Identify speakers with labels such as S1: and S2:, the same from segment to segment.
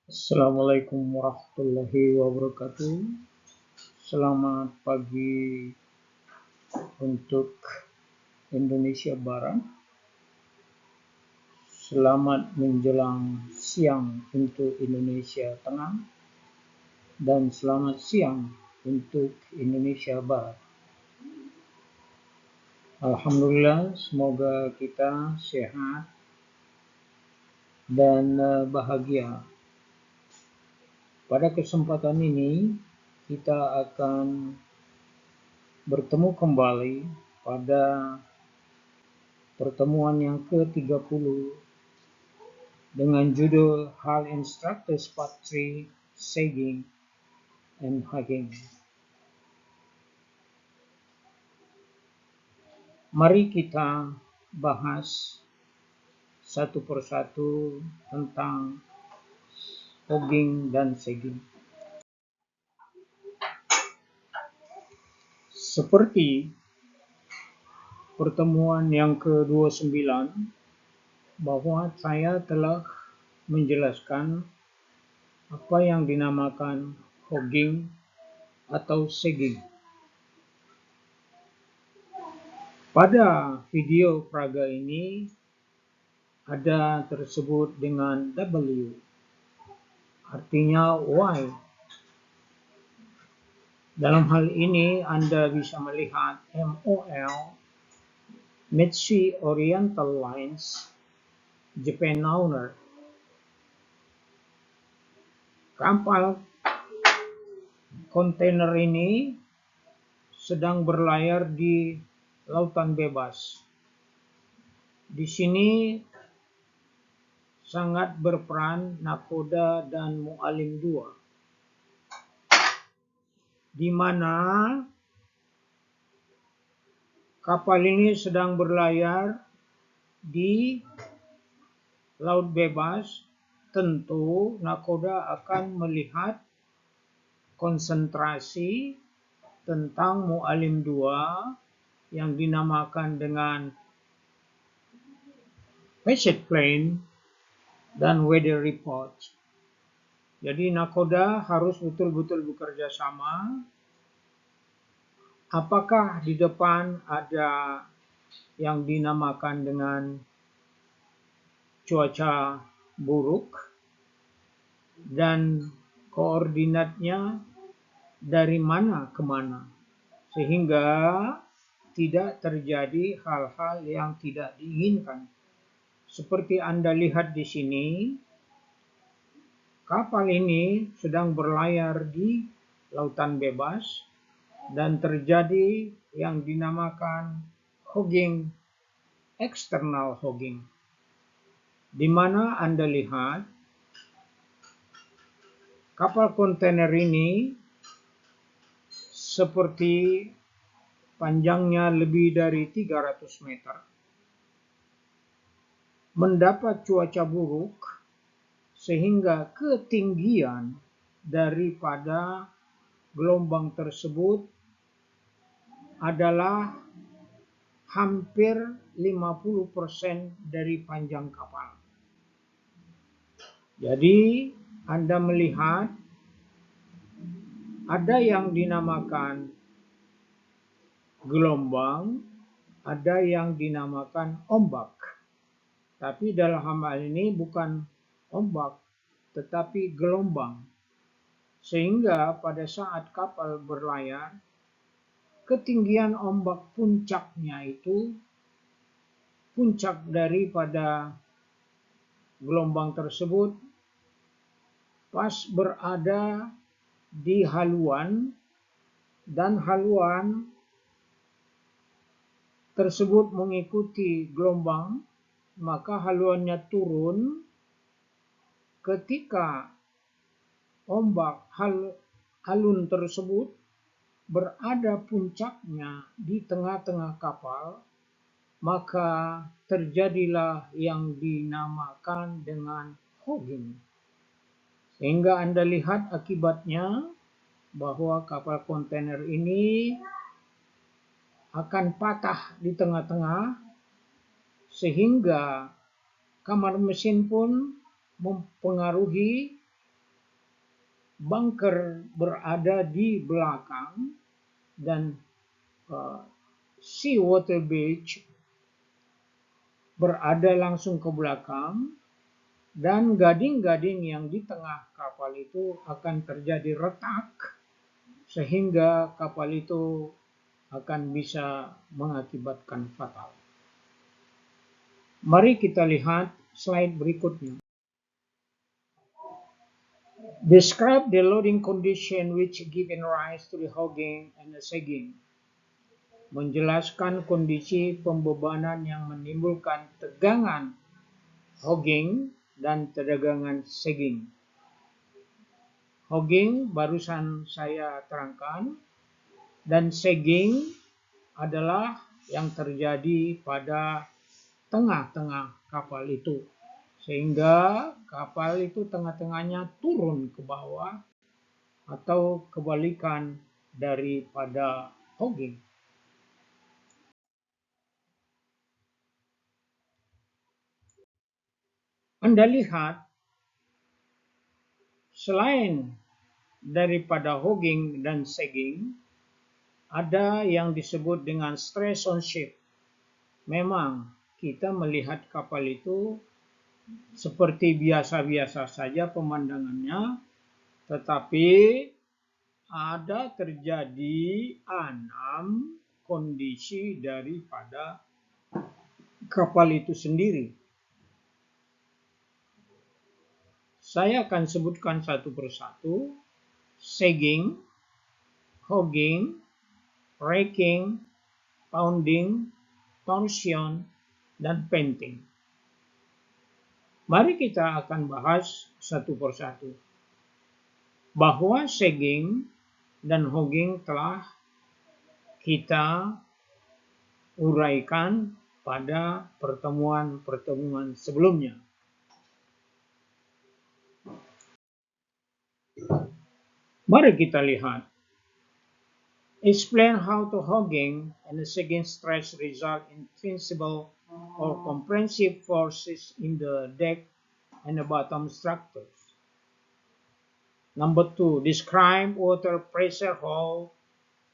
S1: Assalamualaikum warahmatullahi wabarakatuh. Selamat pagi untuk Indonesia Barat. Selamat menjelang siang untuk Indonesia Tengah dan selamat siang untuk Indonesia Barat. Alhamdulillah, semoga kita sehat dan bahagia. Pada kesempatan ini kita akan bertemu kembali pada pertemuan yang ke-30 dengan judul Hal Instructors Part 3 Sagging and Hugging. Mari kita bahas satu persatu tentang hugging dan sagging. Seperti pertemuan yang ke-29, bahwa saya telah menjelaskan apa yang dinamakan hugging atau sagging. Pada video praga ini ada tersebut dengan W, artinya why. Dalam hal ini Anda bisa melihat MOL, Mitsubishi Oriental Lines, Japan Owner. Kapal kontainer ini sedang berlayar di lautan bebas. Di sini sangat berperan nakoda dan mu'alim 2. Di mana kapal ini sedang berlayar di laut bebas, tentu nakoda akan melihat konsentrasi tentang mu'alim 2 yang dinamakan dengan message plane dan weather report. Jadi nakoda harus betul-betul bekerja sama. Apakah di depan ada yang dinamakan dengan cuaca buruk dan koordinatnya dari mana ke mana, sehingga tidak terjadi hal-hal yang tidak diinginkan. Seperti Anda lihat di sini, kapal ini sedang berlayar di lautan bebas dan terjadi yang dinamakan hogging, external hogging, di mana Anda lihat kapal kontainer ini seperti panjangnya lebih dari 300 meter, mendapat cuaca buruk sehingga ketinggian daripada gelombang tersebut adalah hampir 50% dari panjang kapal. Jadi Anda melihat ada yang dinamakan gelombang, ada yang dinamakan ombak. Tapi dalam hal ini bukan ombak, tetapi gelombang. Sehingga pada saat kapal berlayar, ketinggian ombak puncaknya itu, puncak daripada gelombang tersebut pas berada di haluan, dan haluan tersebut mengikuti gelombang, maka haluannya turun ketika ombak halun tersebut berada puncaknya di tengah-tengah kapal, maka terjadilah yang dinamakan dengan hogging. Sehingga Anda lihat akibatnya bahwa kapal kontainer ini akan patah di tengah-tengah, sehingga kamar mesin pun mempengaruhi bunker berada di belakang dan seawater beach berada langsung ke belakang, dan gading-gading yang di tengah kapal itu akan terjadi retak sehingga kapal itu akan bisa mengakibatkan fatal. Mari kita lihat slide berikutnya. Describe the loading condition which given rise to the hogging and the sagging. Menjelaskan kondisi pembebanan yang menimbulkan tegangan hogging dan tegangan sagging. Hogging barusan saya terangkan, dan sagging adalah yang terjadi pada tengah-tengah kapal itu, sehingga kapal itu tengah-tengahnya turun ke bawah atau kebalikan daripada hogging. Anda lihat, selain daripada hogging dan sagging, ada yang disebut dengan stress on ship. Memang kita melihat kapal itu seperti biasa-biasa saja pemandangannya, tetapi ada terjadi 6 kondisi daripada kapal itu sendiri. Saya akan sebutkan satu persatu: sagging, hogging, raking, pounding, torsion, dan painting. Mari kita akan bahas satu persatu. Bahwa sagging dan hogging telah kita uraikan pada pertemuan-pertemuan sebelumnya. Mari kita lihat. Explain how the hogging and the sagging stress result in transmissible or compressive forces in the deck and the bottom structures. Number 2, describe water pressure hull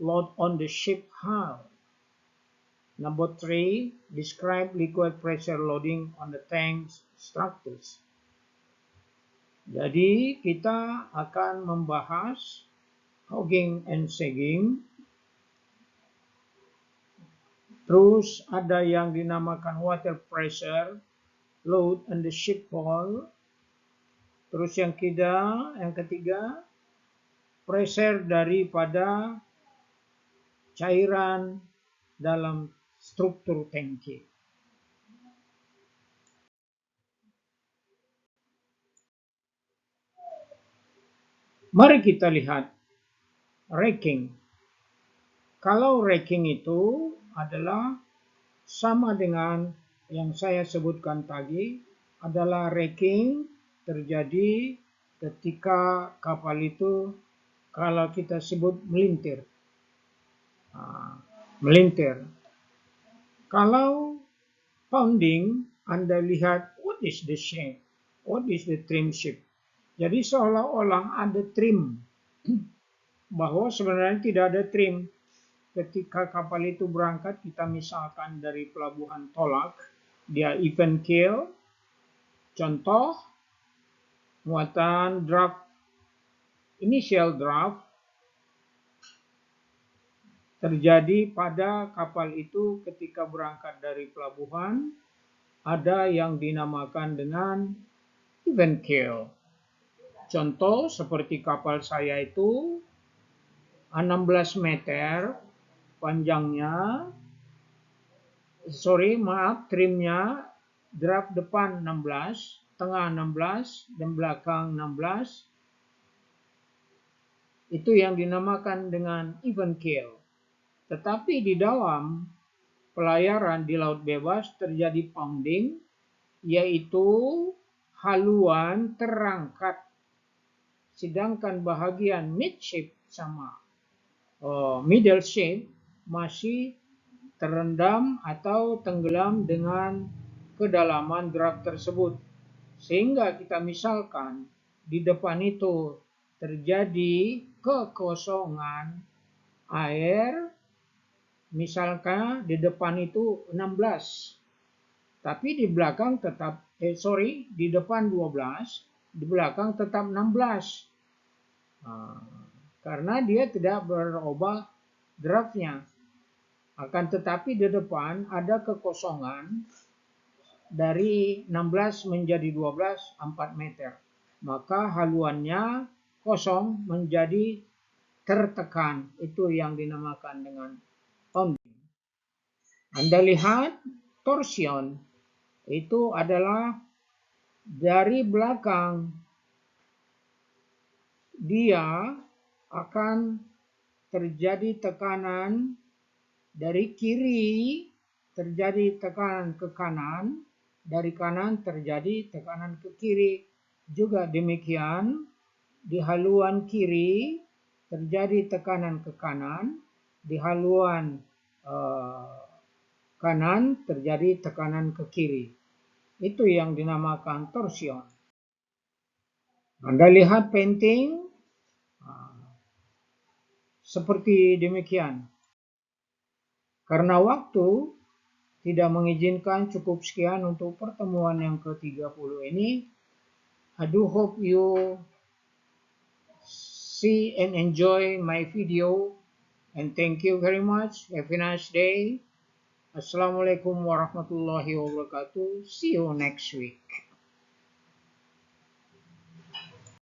S1: load on the ship hull. Number 3, describe liquid pressure loading on the tank structures. Jadi kita akan membahas hogging and sagging. Terus ada yang dinamakan water pressure load on the ship hull. Terus yang ketiga, pressure daripada cairan dalam struktur tangki. Mari kita lihat raking. Kalau raking itu adalah sama dengan yang saya sebutkan tadi, adalah raking terjadi ketika kapal itu, kalau kita sebut melintir. Melintir. Kalau pounding, Anda lihat what is the shape, what is the trim shape. Jadi seolah-olah ada trim, bahwa sebenarnya tidak ada trim. Ketika kapal itu berangkat, kita misalkan dari pelabuhan Tolak, dia even keel, contoh muatan draft, initial draft terjadi pada kapal itu ketika berangkat dari pelabuhan, ada yang dinamakan dengan even keel. Contoh seperti kapal saya itu 16 meter panjangnya, trimnya draft depan 16, tengah 16, dan belakang 16. Itu yang dinamakan dengan even keel. Tetapi di dalam pelayaran di laut bebas terjadi pounding, yaitu haluan terangkat, sedangkan bahagian midship sama middle shape masih terendam atau tenggelam dengan kedalaman draft tersebut. Sehingga kita misalkan di depan itu terjadi kekosongan air, misalkan di depan itu 16, tapi di belakang tetap, di depan 12, di belakang tetap 16. Karena dia tidak berubah draftnya. Akan tetapi di depan ada kekosongan dari 16 menjadi 12, 4 meter. Maka haluannya kosong menjadi tertekan. Itu yang dinamakan dengan pounding. Anda lihat torsion itu adalah dari belakang dia akan terjadi tekanan, dari kiri terjadi tekanan ke kanan, dari kanan terjadi tekanan ke kiri. Juga demikian di haluan kiri terjadi tekanan ke kanan, di haluan kanan terjadi tekanan ke kiri. Itu yang dinamakan torsion. Anda lihat painting seperti demikian. Karena waktu tidak mengizinkan, cukup sekian untuk pertemuan yang ke-30 ini. I do hope you see and enjoy my video, and thank you very much. Have a nice day. Assalamualaikum warahmatullahi wabarakatuh. See you next week.